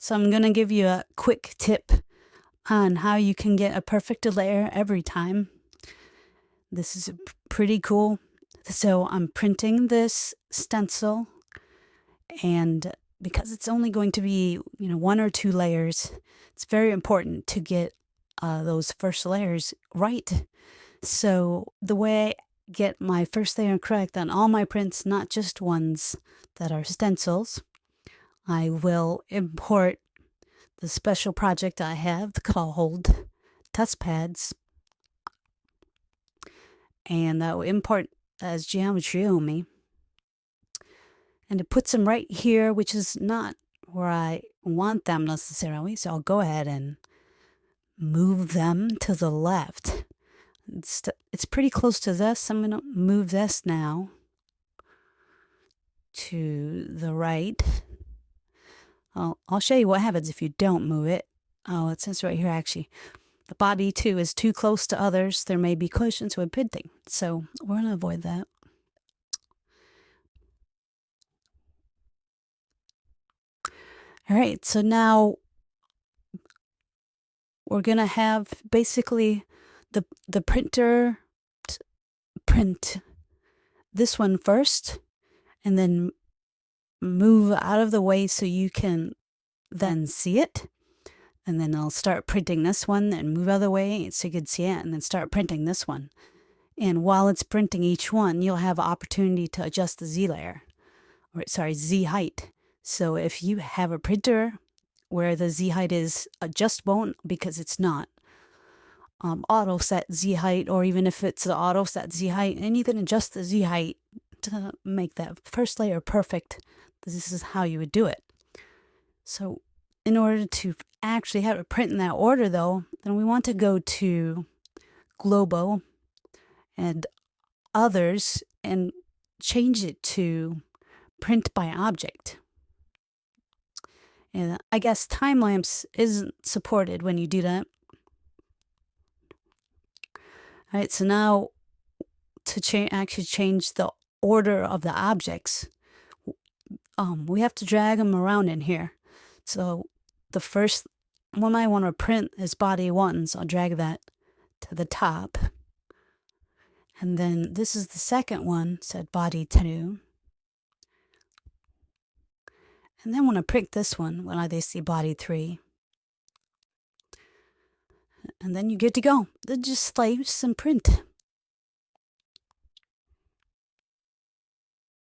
So I'm going to give you a quick tip on how you can get a perfect layer every time. This is pretty cool. So I'm printing this stencil, and because it's only going to be, 1 or 2 layers, it's very important to get those first layers right. So the way I get my first layer correct on all my prints, not just ones that are stencils, I will import the special project I have called Test Pads, and that will import as Geometry Omi. And it puts them right here, which is not where I want them necessarily, so I'll go ahead and move them to the left. It's pretty close to this. I'm going to move this now to the right. I'll show you what happens if you don't move it. Oh, it says right here actually, the body too is too close to others. There may be collisions with printing, so we're going to avoid that. All right, so now we're going to have basically the printer print this one first and then move out of the way so you can then see it. And then I'll start printing this one and move out of the way so you can see it, and then start printing this one. And while it's printing each one, you'll have opportunity to adjust the Z layer, or sorry, Z height. So if you have a printer where the Z height is adjustable, because it's not auto set Z height, or even if it's the auto set Z height, and you can adjust the Z height to make that first layer perfect. This is how you would do it. So in order to actually have it print in that order though, then we want to go to Globo and others and change it to print by object. And I guess time lapse isn't supported when you do that. All right, so now to actually change the order of the objects, we have to drag them around in here. So the first one I want to print is body 1, so I'll drag that to the top. And then this is the second one, said body 2. And then when I print this one, when I see body 3. And then you're good to go. Then just slice and print.